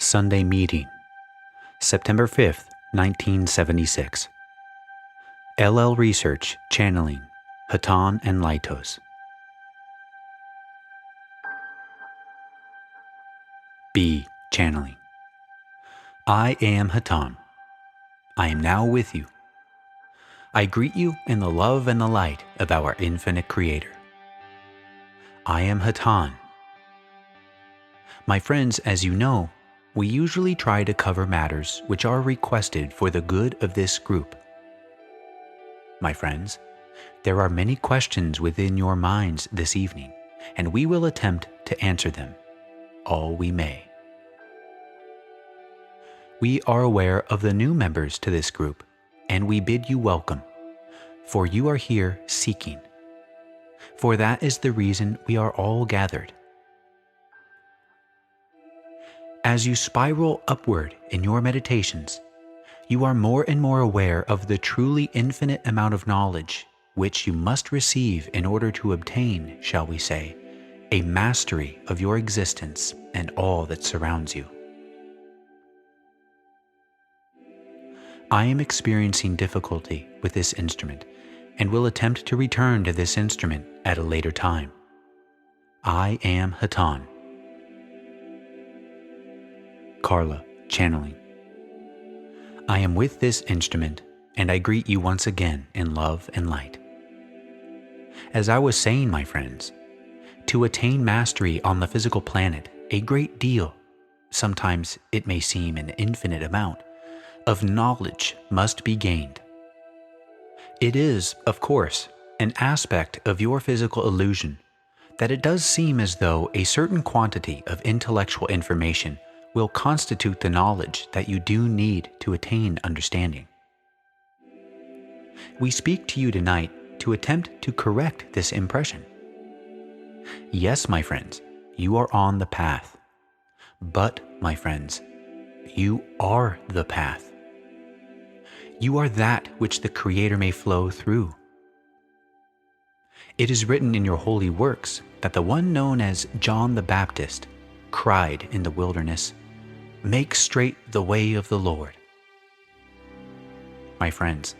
Sunday Meeting, September 5th, 1976. LL Research Channeling, Hatonn and Laitos. B. Channeling. I am Hatonn. I am now with you. I greet you in the love and the light of our infinite Creator. I am Hatonn. My friends, as you know, we usually try to cover matters which are requested for the good of this group. My friends, there are many questions within your minds this evening, and we will attempt to answer them, all we may. We are aware of the new members to this group, and we bid you welcome, for you are here seeking. For that is the reason we are all gathered. As you spiral upward in your meditations, you are more and more aware of the truly infinite amount of knowledge which you must receive in order to obtain, shall we say, a mastery of your existence and all that surrounds you. I am experiencing difficulty with this instrument and will attempt to return to this instrument at a later time. I am Hatonn. Carla, channeling. I am with this instrument, and I greet you once again in love and light. As I was saying, my friends, to attain mastery on the physical planet, a great deal, sometimes it may seem an infinite amount, of knowledge must be gained. It is, of course, an aspect of your physical illusion that it does seem as though a certain quantity of intellectual information will constitute the knowledge that you do need to attain understanding. We speak to you tonight to attempt to correct this impression. Yes, my friends, you are on the path. But, my friends, you are the path. You are that which the Creator may flow through. It is written in your holy works that the one known as John the Baptist cried in the wilderness, "Make straight the way of the Lord." My friends,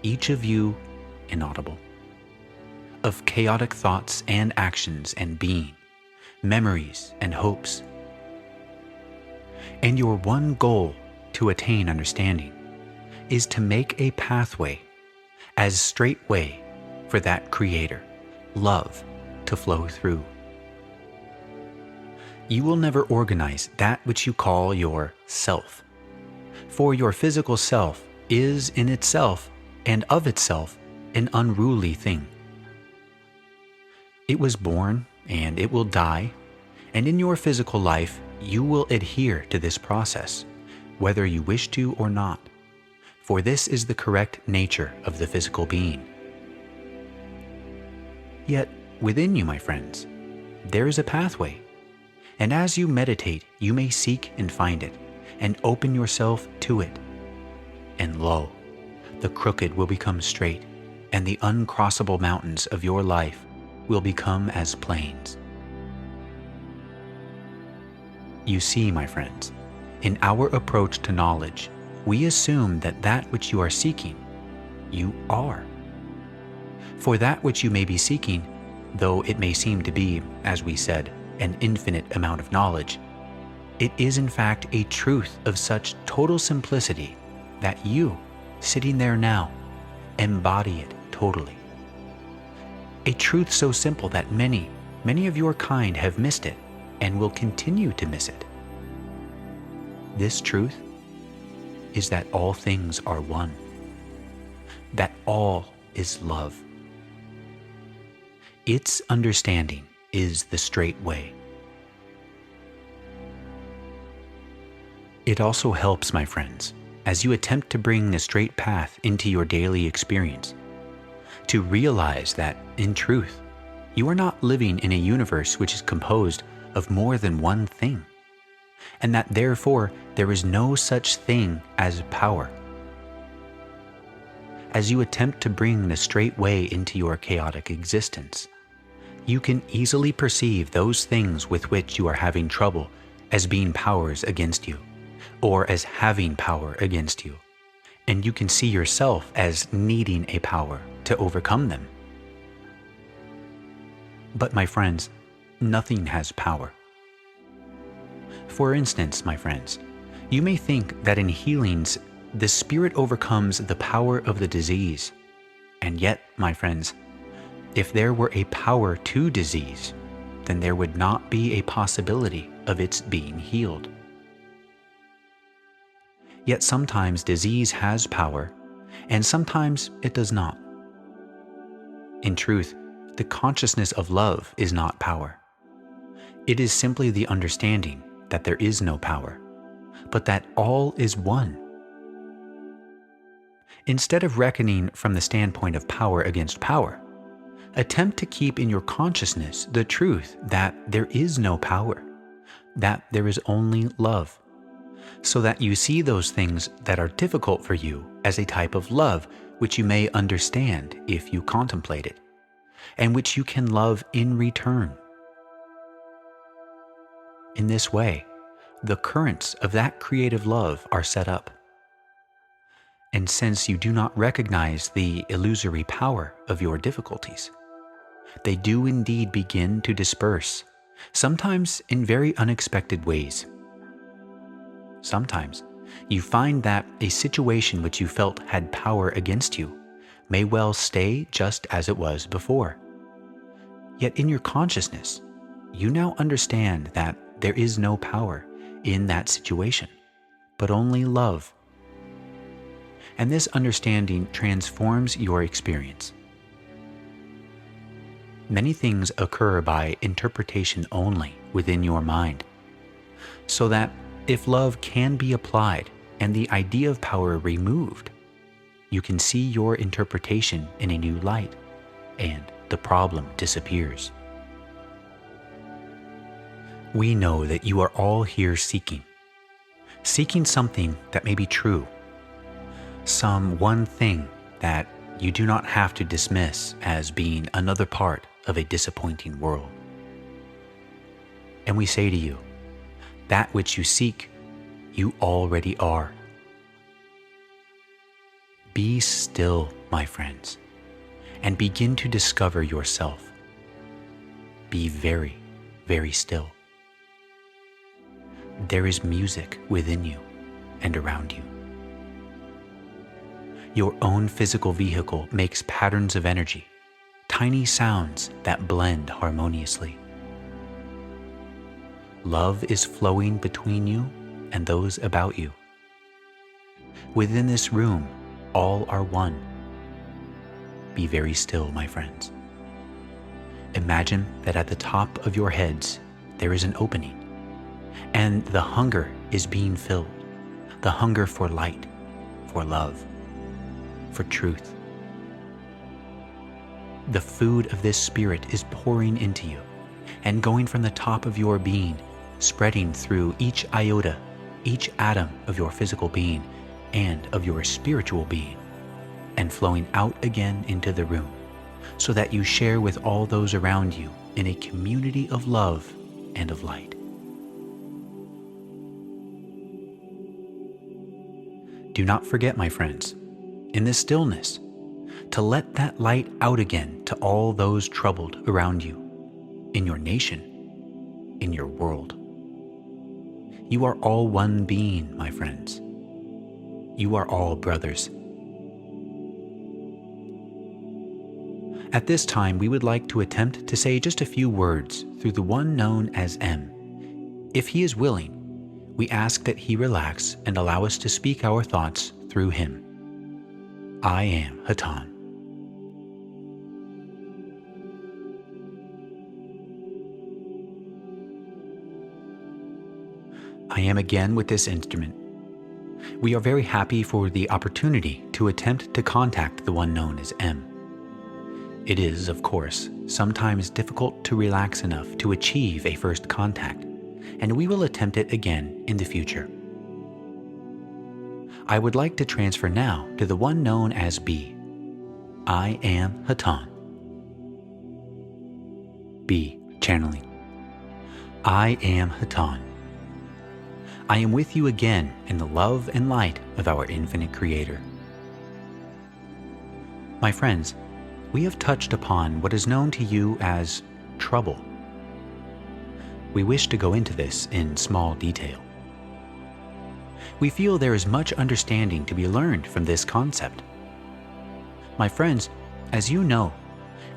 each of you inaudible, of chaotic thoughts and actions and being, memories and hopes, and your one goal to attain understanding is to make a pathway as straight way for that Creator, love, to flow through. You will never organize that which you call your self, for your physical self is in itself and of itself an unruly thing. It was born and it will die, and in your physical life you will adhere to this process, whether you wish to or not, for this is the correct nature of the physical being. Yet within you, my friends, there is a pathway. And as you meditate, you may seek and find it, and open yourself to it. And lo, the crooked will become straight, and the uncrossable mountains of your life will become as plains. You see, my friends, in our approach to knowledge, we assume that that which you are seeking, you are. For that which you may be seeking, though it may seem to be, as we said, an infinite amount of knowledge, it is in fact a truth of such total simplicity that you, sitting there now, embody it totally. A truth so simple that many of your kind have missed it and will continue to miss it. This truth is that all things are one, that all is love. Its understanding is the straight way. It also helps, my friends, as you attempt to bring the straight path into your daily experience, to realize that, in truth, you are not living in a universe which is composed of more than one thing, and that therefore there is no such thing as power. As you attempt to bring the straight way into your chaotic existence, you can easily perceive those things with which you are having trouble as being powers against you, or as having power against you, and you can see yourself as needing a power to overcome them. But my friends, nothing has power. For instance, my friends, you may think that in healings, the spirit overcomes the power of the disease. And yet, my friends, if there were a power to disease, then there would not be a possibility of its being healed. Yet sometimes disease has power, and sometimes it does not. In truth, the consciousness of love is not power. It is simply the understanding that there is no power, but that all is one. Instead of reckoning from the standpoint of power against power, attempt to keep in your consciousness the truth that there is no power, that there is only love, so that you see those things that are difficult for you as a type of love which you may understand if you contemplate it, and which you can love in return. In this way, the currents of that creative love are set up. And since you do not recognize the illusory power of your difficulties, they do indeed begin to disperse, sometimes in very unexpected ways. Sometimes you find that a situation which you felt had power against you may well stay just as it was before. Yet in your consciousness, you now understand that there is no power in that situation, but only love. And this understanding transforms your experience. Many things occur by interpretation only within your mind, so that if love can be applied and the idea of power removed, you can see your interpretation in a new light, and the problem disappears. We know that you are all here seeking something that may be true, some one thing that you do not have to dismiss as being another part of a disappointing world. And we say to you, that which you seek, you already are. Be still, my friends, and begin to discover yourself. Be very, very still. There is music within you and around you. Your own physical vehicle makes patterns of energy, tiny sounds that blend harmoniously. Love is flowing between you and those about you. Within this room, all are one. Be very still, my friends. Imagine that at the top of your heads there is an opening, and the hunger is being filled, the hunger for light, for love, for truth. The food of this spirit is pouring into you and going from the top of your being, spreading through each iota, each atom of your physical being and of your spiritual being, and flowing out again into the room, so that you share with all those around you in a community of love and of light. Do not forget, my friends, in this stillness, to let that light out again to all those troubled around you, in your nation, in your world. You are all one being, my friends. You are all brothers. At this time, we would like to attempt to say just a few words through the one known as M. If he is willing, we ask that he relax and allow us to speak our thoughts through him. I am Hatonn. I am again with this instrument. We are very happy for the opportunity to attempt to contact the one known as M. It is, of course, sometimes difficult to relax enough to achieve a first contact, and we will attempt it again in the future. I would like to transfer now to the one known as B. I am Hatonn. B. Channeling. I am Hatonn. I am with you again in the love and light of our infinite Creator. My friends, we have touched upon what is known to you as trouble. We wish to go into this in small detail. We feel there is much understanding to be learned from this concept. My friends, as you know,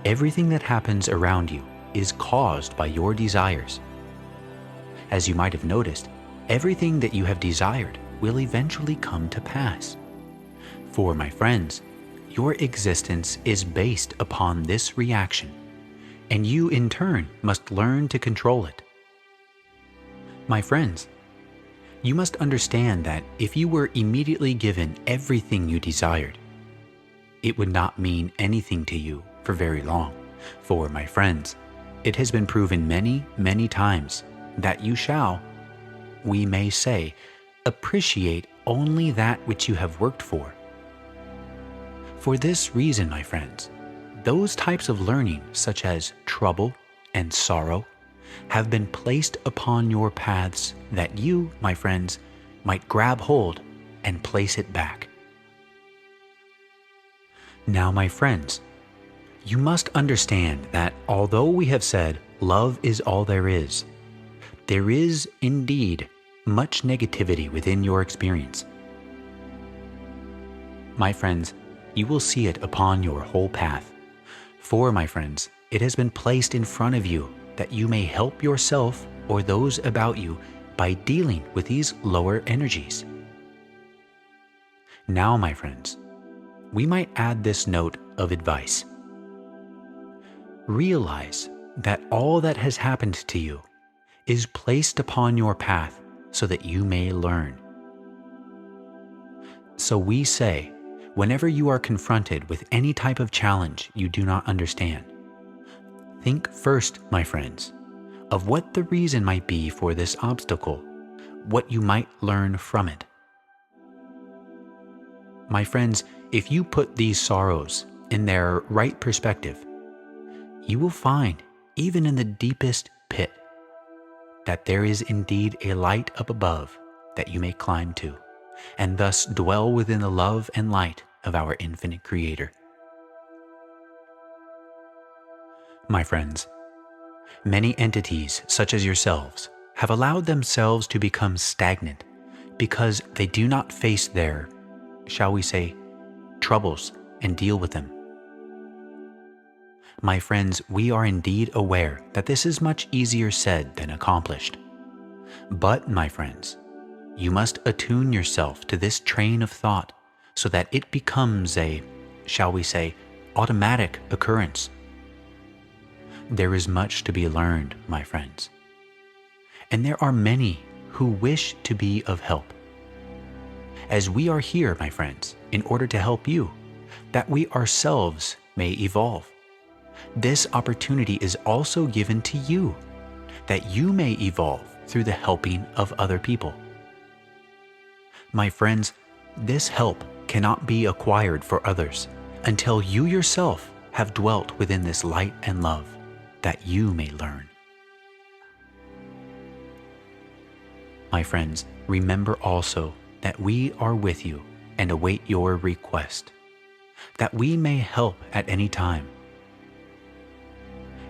everything that happens around you is caused by your desires. As you might have noticed, everything that you have desired will eventually come to pass. For my friends, your existence is based upon this reaction, and you in turn must learn to control it. My friends, you must understand that if you were immediately given everything you desired, it would not mean anything to you for very long. For my friends, it has been proven many, many times that you shall, we may say, appreciate only that which you have worked for. For this reason, my friends, those types of learning, such as trouble and sorrow, have been placed upon your paths that you, my friends, might grab hold and place it back. Now, my friends, you must understand that although we have said love is all there is indeed much negativity within your experience. My friends, you will see it upon your whole path. For, my friends, it has been placed in front of you that you may help yourself or those about you by dealing with these lower energies. Now, my friends, we might add this note of advice. Realize that all that has happened to you is placed upon your path so that you may learn. So we say, whenever you are confronted with any type of challenge you do not understand, think first, my friends, of what the reason might be for this obstacle, what you might learn from it. My friends, if you put these sorrows in their right perspective, you will find, even in the deepest pit, that there is indeed a light up above that you may climb to, and thus dwell within the love and light of our infinite Creator. My friends, many entities such as yourselves have allowed themselves to become stagnant because they do not face their, shall we say, troubles and deal with them. My friends, we are indeed aware that this is much easier said than accomplished. But, my friends, you must attune yourself to this train of thought so that it becomes a, shall we say, automatic occurrence. There is much to be learned, my friends, and there are many who wish to be of help. As we are here, my friends, in order to help you, that we ourselves may evolve. This opportunity is also given to you, that you may evolve through the helping of other people. My friends, this help cannot be acquired for others until you yourself have dwelt within this light and love, that you may learn. My friends, remember also that we are with you and await your request, that we may help at any time.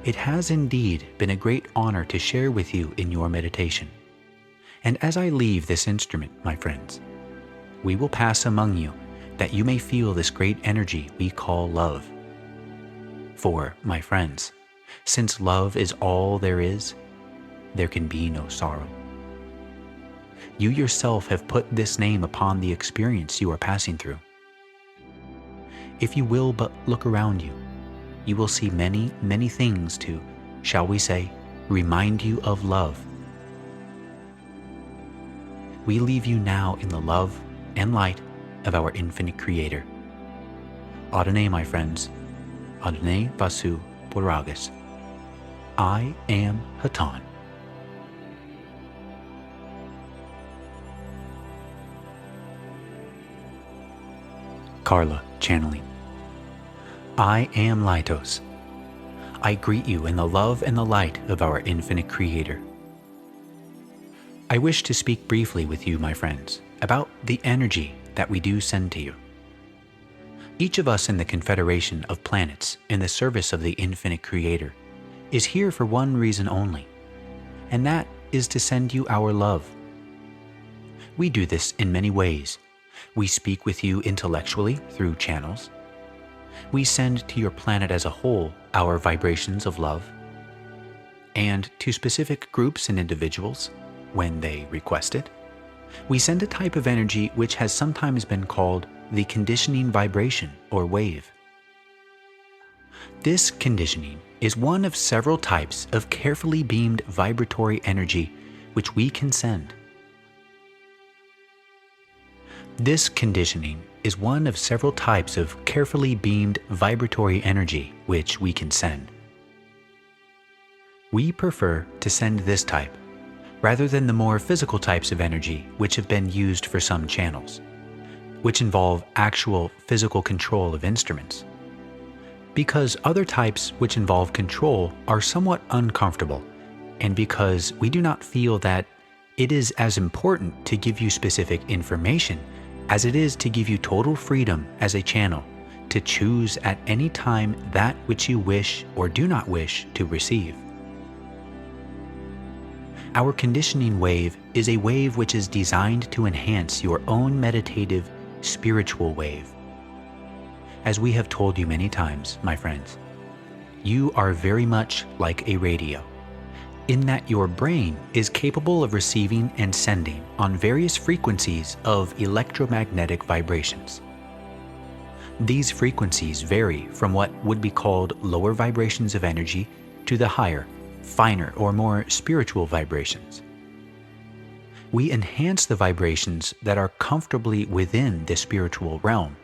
It has indeed been a great honor to share with you in your meditation. And as I leave this instrument, my friends, we will pass among you that you may feel this great energy we call love. For, my friends, since love is all there is, there can be no sorrow. You yourself have put this name upon the experience you are passing through. If you will but look around you, you will see many, many things to, shall we say, remind you of love. We leave you now in the love and light of our infinite Creator. Adonai, my friends, Adonai Vasu Boragas. I am Hatonn. Carla, channeling. I am Laitos. I greet you in the love and the light of our infinite Creator. I wish to speak briefly with you, my friends, about the energy that we do send to you. Each of us in the Confederation of planets in the service of the infinite Creator is here for one reason only, and that is to send you our love. We do this in many ways. We speak with you intellectually through channels. We send to your planet as a whole our vibrations of love, and to specific groups and individuals, when they request it, we send a type of energy which has sometimes been called the conditioning vibration or wave. This conditioning is one of several types of carefully beamed vibratory energy which we can send. This conditioning is one of several types of carefully beamed vibratory energy which we can send. We prefer to send this type rather than the more physical types of energy which have been used for some channels, which involve actual physical control of instruments, because other types which involve control are somewhat uncomfortable, and because we do not feel that it is as important to give you specific information as it is to give you total freedom as a channel to choose at any time that which you wish or do not wish to receive. Our conditioning wave is a wave which is designed to enhance your own meditative, spiritual wave. As we have told you many times, my friends, you are very much like a radio, in that your brain is capable of receiving and sending on various frequencies of electromagnetic vibrations. These frequencies vary from what would be called lower vibrations of energy to the higher, finer, or more spiritual vibrations. We enhance the vibrations that are comfortably within the spiritual realm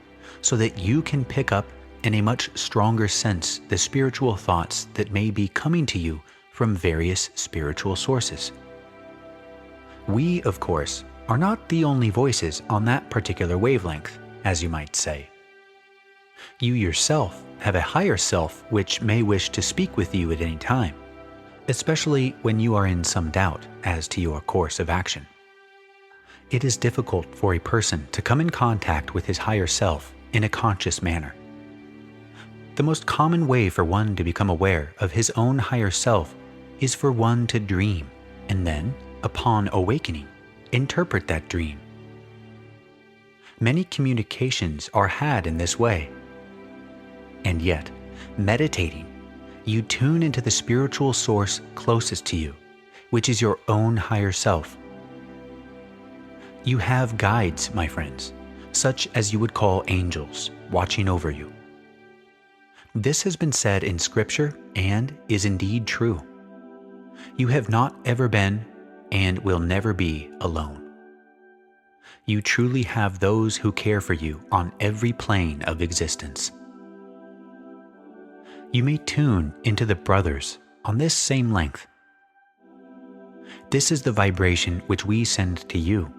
so that you can pick up in a much stronger sense the spiritual thoughts that may be coming to you from various spiritual sources. We, of course, are not the only voices on that particular wavelength, as you might say. You yourself have a higher self which may wish to speak with you at any time, especially when you are in some doubt as to your course of action. It is difficult for a person to come in contact with his higher self in a conscious manner. The most common way for one to become aware of his own higher self is for one to dream, and then, upon awakening, interpret that dream. Many communications are had in this way. And yet, meditating, you tune into the spiritual source closest to you, which is your own higher self. You have guides, my friends, such as you would call angels, watching over you. This has been said in Scripture and is indeed true. You have not ever been and will never be alone. You truly have those who care for you on every plane of existence. You may tune into the brothers on this same length. This is the vibration which we send to you.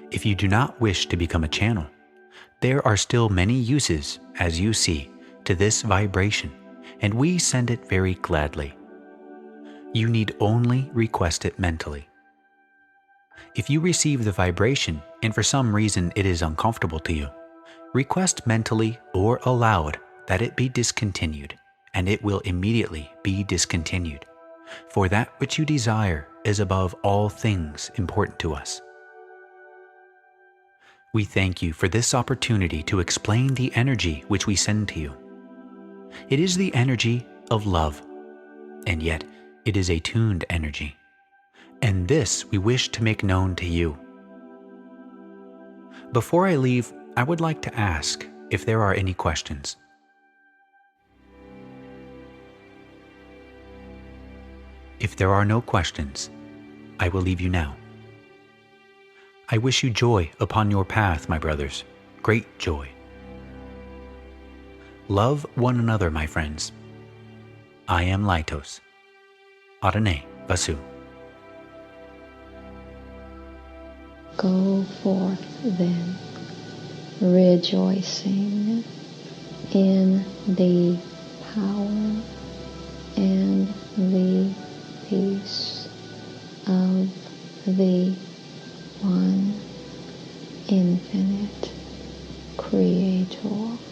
If you do not wish to become a channel, there are still many uses, as you see, to this vibration, and we send it very gladly. You need only request it mentally. If you receive the vibration and for some reason it is uncomfortable to you, request mentally or aloud that it be discontinued, and it will immediately be discontinued, for that which you desire is above all things important to us. We thank you for this opportunity to explain the energy which we send to you. It is the energy of love, and yet it is a tuned energy, and this we wish to make known to you. Before I leave, I would like to ask if there are any questions. If there are no questions, I will leave you now. I wish you joy upon your path, my brothers, great joy. Love one another, my friends. I am Laitos. Hatonn Vasu. Go forth then, rejoicing in the power and the peace of the one infinite Creator.